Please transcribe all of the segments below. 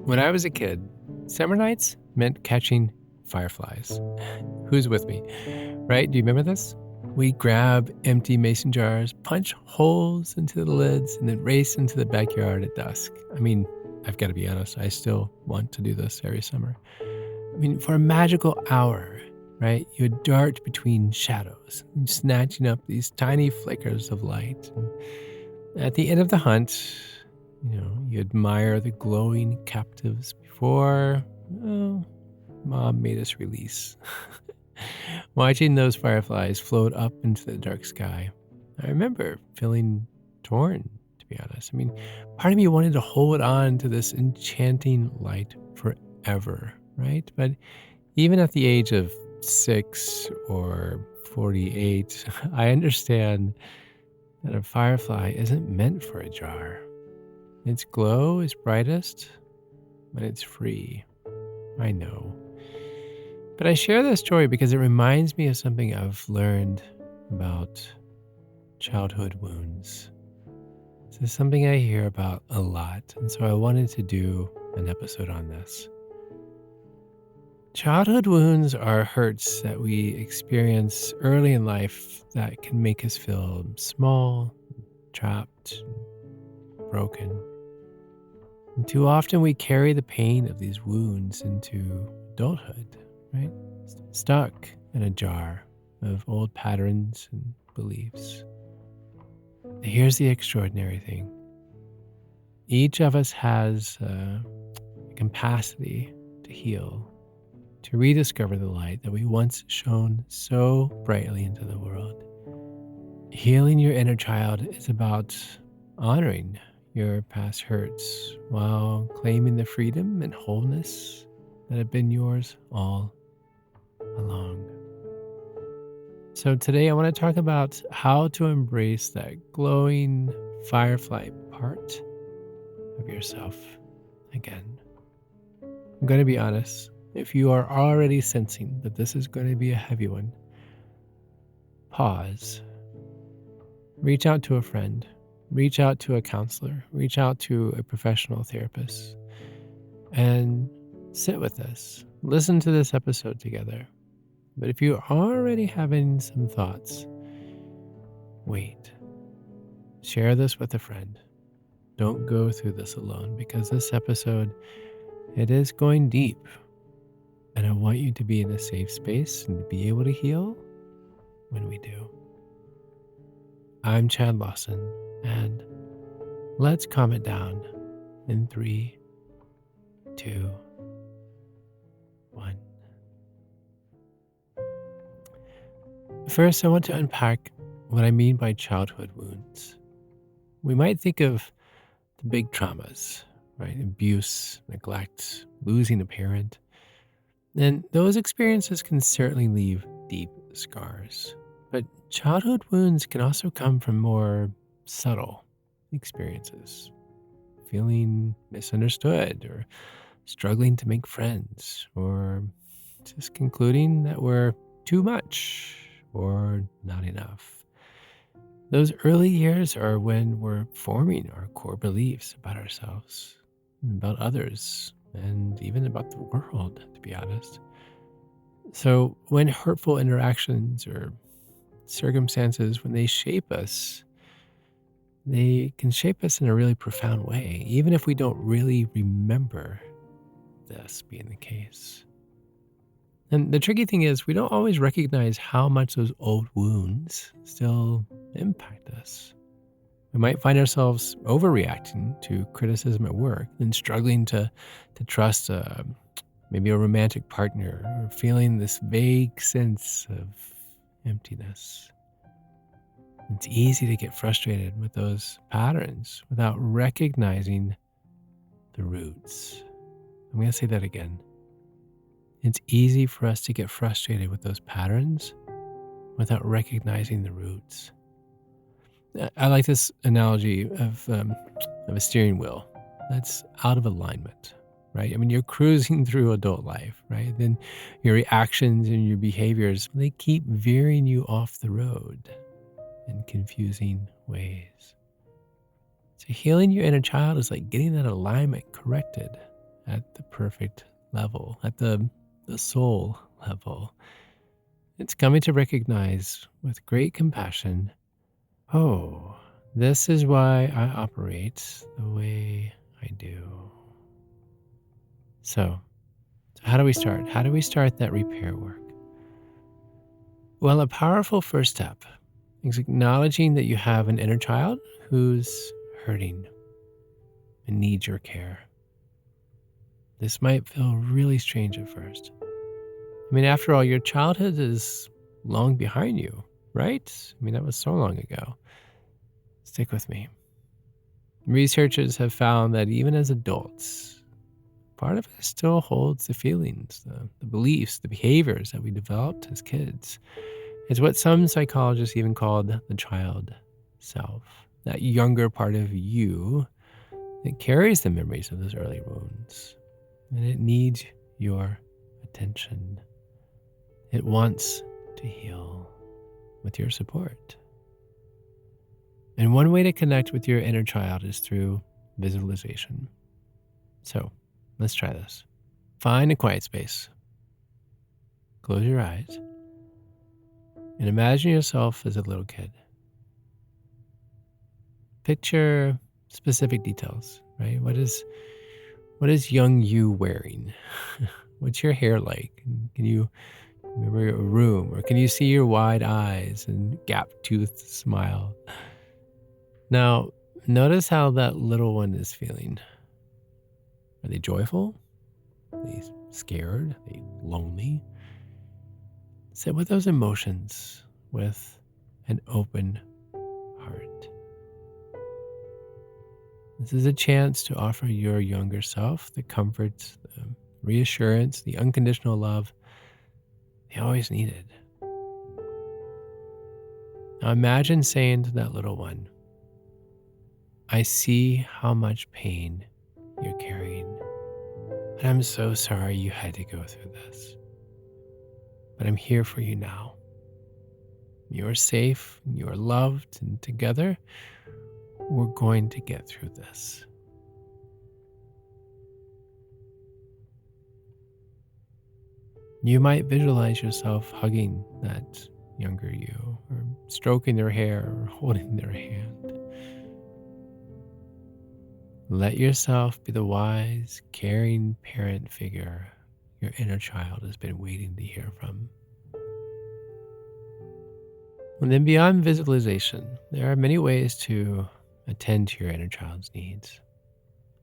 When I was a kid, summer nights meant catching fireflies. Who's with me? Right? Do you remember this? We grab empty mason jars, punch holes into the lids, and then race into the backyard at dusk. I've got to be honest, I still want to do this every summer. For a magical hour, right? You would dart between shadows, snatching up these tiny flickers of light. And at the end of the hunt, you admire the glowing captives before, oh, Mom made us release. Watching those fireflies float up into the dark sky, I remember feeling torn, to be honest. Part of me wanted to hold on to this enchanting light forever, right? But even at the age of 6 or 48, I understand that a firefly isn't meant for a jar. Its glow is brightest when it's free. I know. But I share this story because it reminds me of something I've learned about childhood wounds. This is something I hear about a lot, and so I wanted to do an episode on this. Childhood wounds are hurts that we experience early in life that can make us feel small, trapped, broken. And too often we carry the pain of these wounds into adulthood, right? Stuck in a jar of old patterns and beliefs. Here's the extraordinary thing. Each of us has a capacity to heal, to rediscover the light that we once shone so brightly into the world. Healing your inner child is about honoring your past hurts while claiming the freedom and wholeness that have been yours all along. So today I want to talk about how to embrace that glowing firefly part of yourself again. I'm going to be honest. If you are already sensing that this is going to be a heavy one, pause. Reach out to a friend. Reach out to a counselor. Reach out to a professional therapist. And sit with this. Listen to this episode together. But if you're already having some thoughts, wait. Share this with a friend. Don't go through this alone because this episode, it is going deep. And I want you to be in a safe space and to be able to heal when we do. I'm Chad Lawson, and let's calm it down in 3, 2, 1. First, I want to unpack what I mean by childhood wounds. We might think of the big traumas, right? Abuse, neglect, losing a parent. And those experiences can certainly leave deep scars. But childhood wounds can also come from more subtle experiences. Feeling misunderstood or struggling to make friends or just concluding that we're too much or not enough. Those early years are when we're forming our core beliefs about ourselves, about others, and even about the world, to be honest. So when hurtful interactions or circumstances, when they shape us, they can shape us in a really profound way, even if we don't really remember this being the case. And the tricky thing is we don't always recognize how much those old wounds still impact us. We might find ourselves overreacting to criticism at work and struggling to trust maybe a romantic partner or feeling this vague sense of emptiness. It's easy to get frustrated with those patterns without recognizing the roots. I'm going to say that again. It's easy for us to get frustrated with those patterns without recognizing the roots. I like this analogy of a steering wheel that's out of alignment, right? You're cruising through adult life, right? Then your reactions and your behaviors, they keep veering you off the road in confusing ways. So healing your inner child is like getting that alignment corrected at the perfect level, at the soul level. It's coming to recognize with great compassion, oh, this is why I operate the way I do. So how do we start? How do we start that repair work? Well, a powerful first step is acknowledging that you have an inner child who's hurting and needs your care. This might feel really strange at first. I mean, after all, your childhood is long behind you, right? I mean, that was so long ago. Stick with me. Researchers have found that even as adults, part of us still holds the feelings, the beliefs, the behaviors that we developed as kids. It's what some psychologists even called the child self, that younger part of you that carries the memories of those early wounds. And it needs your attention. It wants to heal with your support. And one way to connect with your inner child is through visualization. So let's try this. Find a quiet space. Close your eyes and imagine yourself as a little kid. Picture specific details, right? What is young you wearing? What's your hair like? Can you remember a room, or can you see your wide eyes and gap-toothed smile? Now, notice how that little one is feeling. Are they joyful? Are they scared? Are they lonely? Sit with those emotions with an open heart. This is a chance to offer your younger self the comfort, the reassurance, the unconditional love they always needed. Now imagine saying to that little one, I see how much pain you're carrying, and I'm so sorry you had to go through this. But I'm here for you now. You're safe, you're loved, and together we're going to get through this. You might visualize yourself hugging that younger you, or stroking their hair, or holding their hand. Let yourself be the wise, caring parent figure your inner child has been waiting to hear from. And then beyond visualization, there are many ways to attend to your inner child's needs.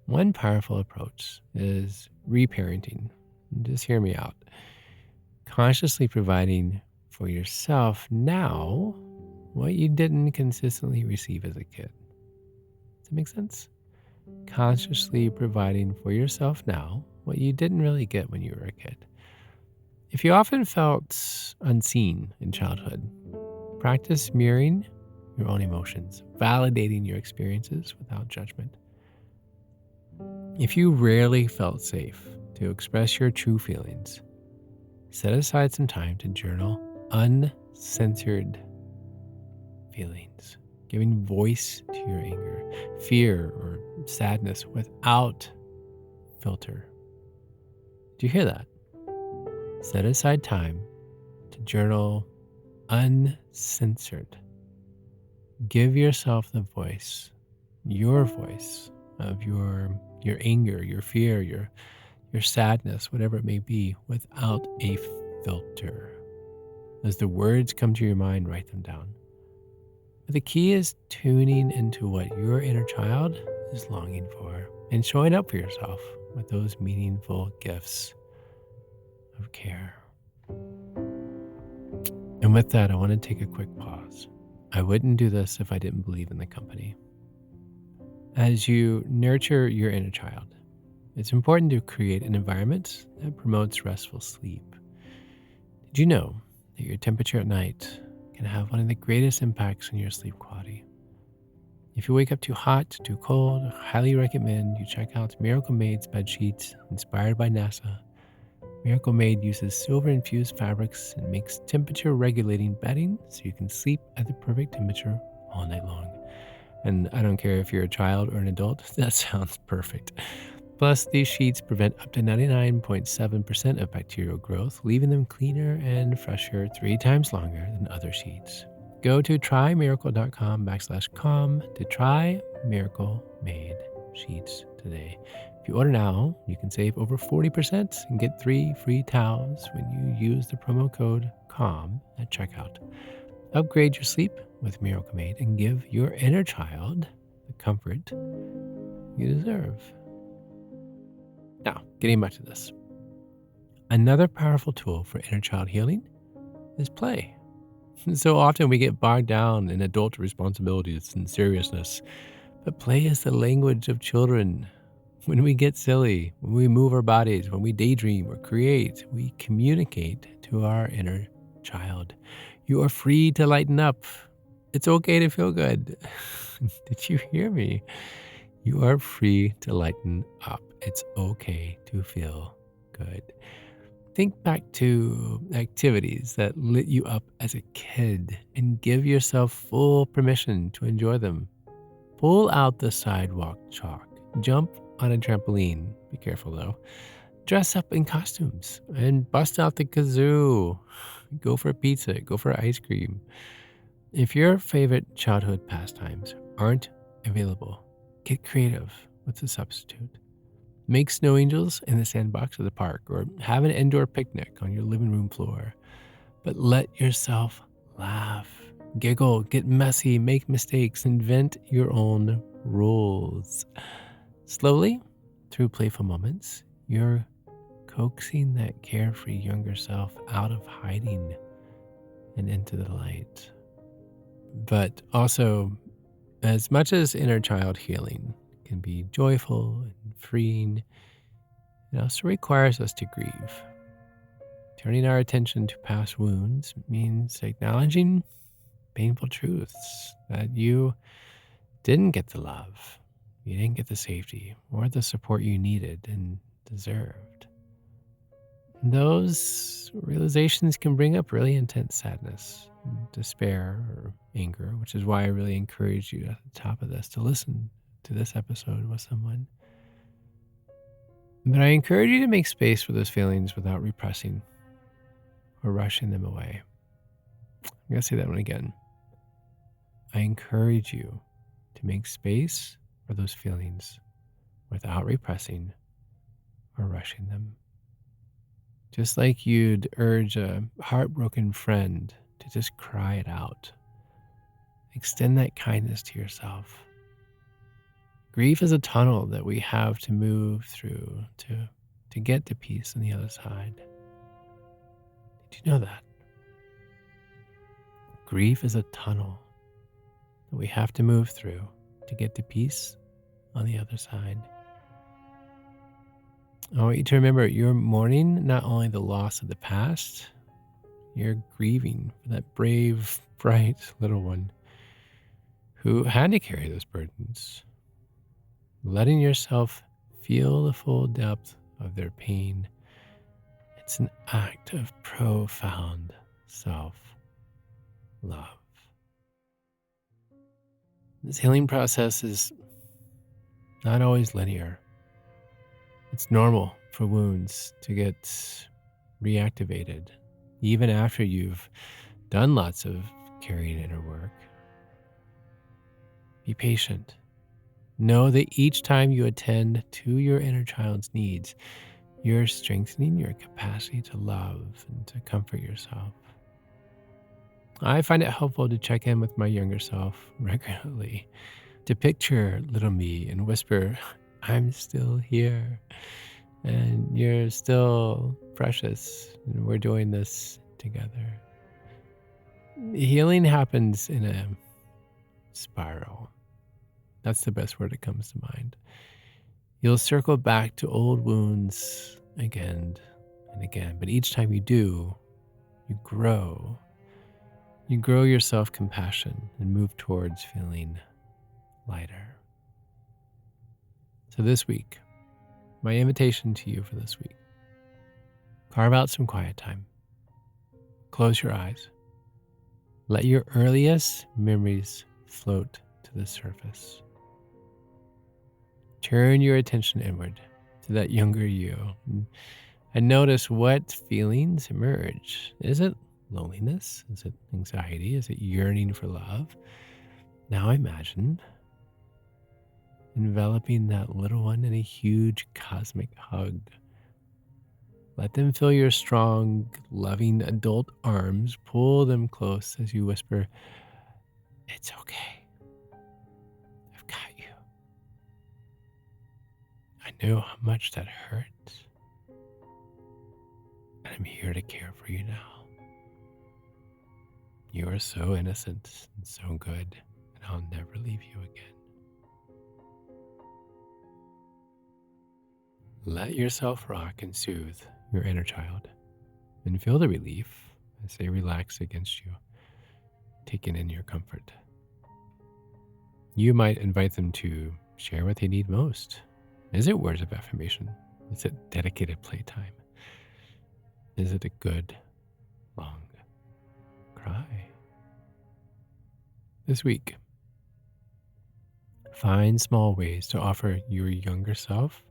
One powerful approach is reparenting. Just hear me out. Consciously providing for yourself now what you didn't consistently receive as a kid. Does that make sense? Consciously providing for yourself now what you didn't really get when you were a kid. If you often felt unseen in childhood, practice mirroring your own emotions, validating your experiences without judgment. If you rarely felt safe to express your true feelings, set aside some time to journal uncensored feelings, giving voice to your anger, fear, or sadness without filter. Do you hear that? Set aside time to journal uncensored. Give yourself the voice, your voice of your anger, your fear, your sadness, whatever it may be, without a filter. As the words come to your mind, write them down. But the key is tuning into what your inner child is longing for and showing up for yourself with those meaningful gifts of care. And with that, I want to take a quick pause. I wouldn't do this if I didn't believe in the company. As you nurture your inner child, it's important to create an environment that promotes restful sleep. Did you know that your temperature at night can have one of the greatest impacts on your sleep quality? If you wake up too hot, too cold, I highly recommend you check out Miracle Made's bed sheets inspired by NASA. Miracle Made uses silver-infused fabrics and makes temperature-regulating bedding so you can sleep at the perfect temperature all night long. And I don't care if you're a child or an adult, that sounds perfect. Plus, these sheets prevent up to 99.7% of bacterial growth, leaving them cleaner and fresher 3 times longer than other sheets. Go to trymiracle.com/calm to try Miracle Made sheets today. If you order now, you can save over 40% and get 3 free towels when you use the promo code CALM at checkout. Upgrade your sleep with Miracle Made and give your inner child the comfort you deserve. Now, getting back to this. Another powerful tool for inner child healing is play. So often we get bogged down in adult responsibilities and seriousness, but play is the language of children. When we get silly, when we move our bodies, when we daydream or create, we communicate to our inner child. You are free to lighten up. It's okay to feel good. Did you hear me? You are free to lighten up. It's okay to feel good. Think back to activities that lit you up as a kid and give yourself full permission to enjoy them. Pull out the sidewalk chalk. Jump on a trampoline. Be careful though. Dress up in costumes and bust out the kazoo. Go for pizza. Go for ice cream. If your favorite childhood pastimes aren't available, get creative with a substitute. Make snow angels in the sandbox of the park or have an indoor picnic on your living room floor. But let yourself laugh, giggle, get messy, make mistakes, invent your own rules. Slowly, through playful moments, you're coaxing that carefree younger self out of hiding and into the light. But also, as much as inner child healing can be joyful and freeing, it also requires us to grieve. Turning our attention to past wounds means acknowledging painful truths that you didn't get the love, you didn't get the safety or the support you needed and deserved. Those realizations can bring up really intense sadness, despair, or anger, which is why I really encourage you at the top of this to listen to this episode with someone. But I encourage you to make space for those feelings without repressing or rushing them away. I'm going to say that one again. I encourage you to make space for those feelings without repressing or rushing them. Just like you'd urge a heartbroken friend to just cry it out. Extend that kindness to yourself. Grief is a tunnel that we have to move through to get to peace on the other side. Did you know that? Grief is a tunnel that we have to move through to get to peace on the other side. I want you to remember you're mourning not only the loss of the past, you're grieving for that brave, bright little one who had to carry those burdens. Letting yourself feel the full depth of their pain, it's an act of profound self-love. This healing process is not always linear. It's normal for wounds to get reactivated, even after you've done lots of carrying inner work. Be patient. Know that each time you attend to your inner child's needs, you're strengthening your capacity to love and to comfort yourself. I find it helpful to check in with my younger self regularly, to picture little me and whisper, I'm still here, and you're still precious, and we're doing this together. Healing happens in a spiral. That's the best word that comes to mind. You'll circle back to old wounds again and again, but each time you do, you grow. You grow your self-compassion and move towards feeling lighter. So this week, my invitation to you for this week, carve out some quiet time. Close your eyes. Let your earliest memories float to the surface. Turn your attention inward to that younger you and notice what feelings emerge. Is it loneliness? Is it anxiety? Is it yearning for love? Now imagine enveloping that little one in a huge cosmic hug. Let them feel your strong, loving adult arms. Pull them close as you whisper, "It's okay. I've got you. I know how much that hurt, and I'm here to care for you now. You are so innocent and so good, and I'll never leave you again." Let yourself rock and soothe your inner child and feel the relief as they relax against you, taking in your comfort. You might invite them to share what they need most. Is it words of affirmation? Is it dedicated playtime? Is it a good, long cry? This week, find small ways to offer your younger self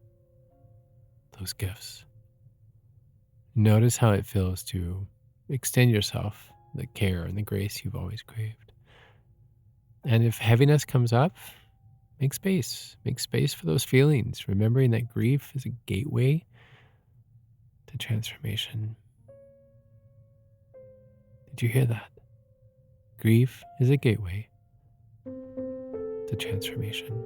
those gifts. Notice how it feels to extend yourself the care and the grace you've always craved. And if heaviness comes up, make space. Make space for those feelings, remembering that grief is a gateway to transformation. Did you hear that? Grief is a gateway to transformation.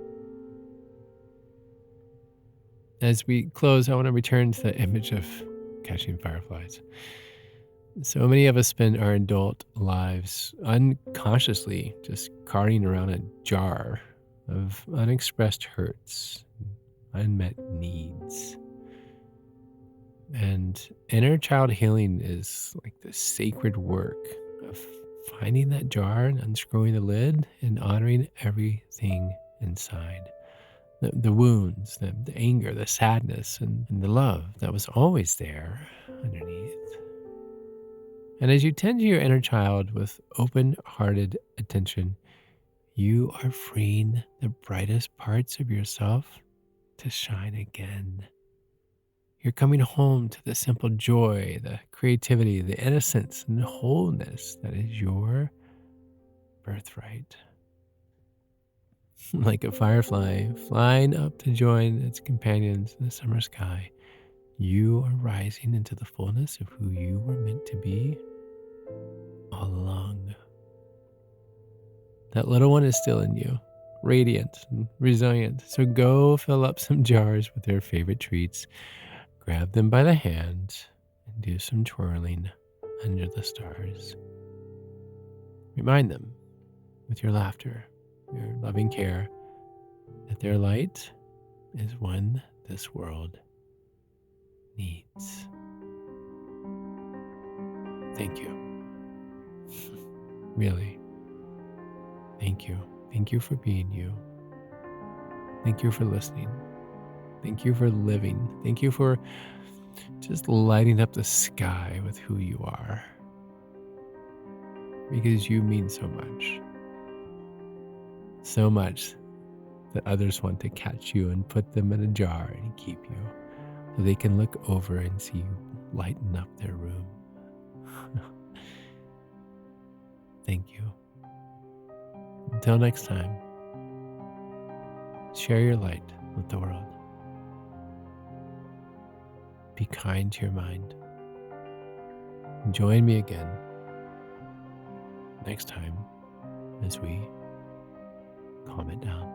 As we close, I want to return to the image of catching fireflies. So many of us spend our adult lives unconsciously just carting around a jar of unexpressed hurts, unmet needs. And inner child healing is like the sacred work of finding that jar and unscrewing the lid and honoring everything inside. The wounds, the anger, the sadness, and the love that was always there underneath. And as you tend to your inner child with open-hearted attention, you are freeing the brightest parts of yourself to shine again. You're coming home to the simple joy, the creativity, the innocence, and wholeness that is your birthright. Like a firefly flying up to join its companions in the summer sky, you are rising into the fullness of who you were meant to be all along. That little one is still in you, radiant and resilient. So go fill up some jars with their favorite treats, grab them by the hand, and do some twirling under the stars. Remind them with your laughter, your loving care, that their light is one this world needs. Thank you. Really. Thank you. Thank you for being you. Thank you for listening. Thank you for living. Thank you for just lighting up the sky with who you are. Because you mean so much. So much that others want to catch you and put them in a jar and keep you so they can look over and see you lighten up their room. Thank you. Until next time, share your light with the world. Be kind to your mind. Join me again next time as we calm it down.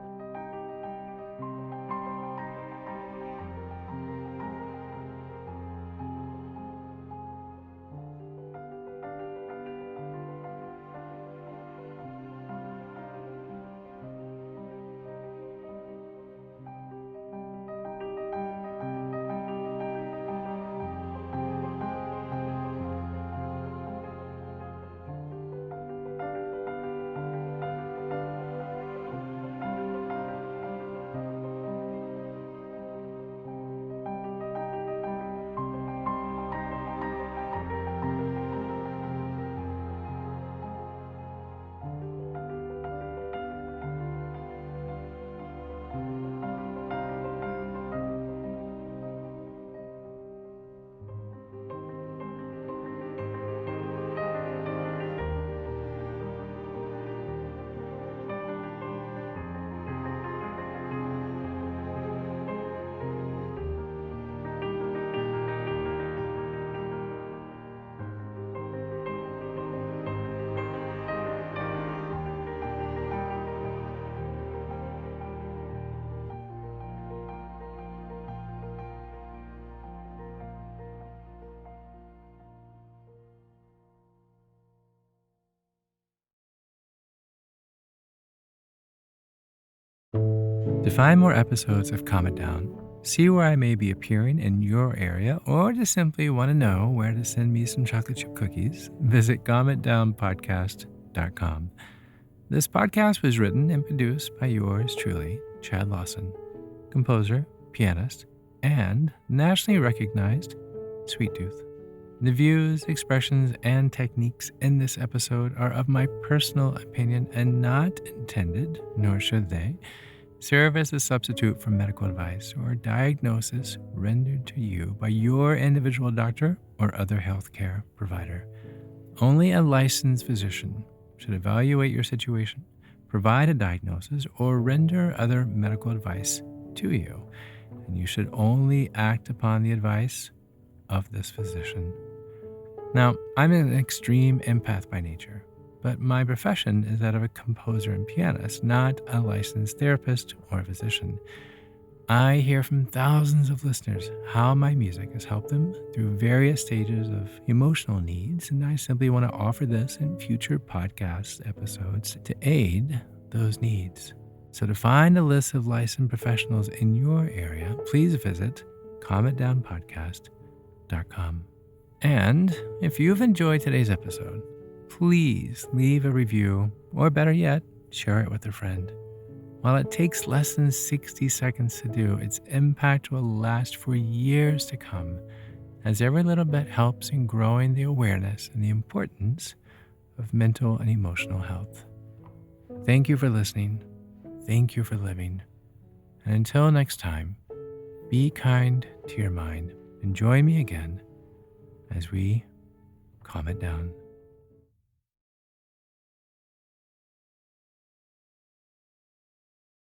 To find more episodes of Calm It Down, see where I may be appearing in your area, or just simply want to know where to send me some chocolate chip cookies, visit calmitdownpodcast.com. This podcast was written and produced by yours truly, Chad Lawson, composer, pianist, and nationally recognized Sweet Tooth. The views, expressions, and techniques in this episode are of my personal opinion and not intended, nor should they, serve as a substitute for medical advice or diagnosis rendered to you by your individual doctor or other healthcare provider. Only a licensed physician should evaluate your situation, provide a diagnosis, or render other medical advice to you, and you should only act upon the advice of this physician. Now, I'm an extreme empath by nature, but my profession is that of a composer and pianist, not a licensed therapist or physician. I hear from thousands of listeners how my music has helped them through various stages of emotional needs, and I simply want to offer this in future podcast episodes to aid those needs. So to find a list of licensed professionals in your area, please visit calmitdownpodcast.com. And if you've enjoyed today's episode, please leave a review, or better yet, share it with a friend. While it takes less than 60 seconds to do, its impact will last for years to come, as every little bit helps in growing the awareness and the importance of mental and emotional health. Thank you for listening. Thank you for living. And until next time, be kind to your mind and join me again as we calm it down.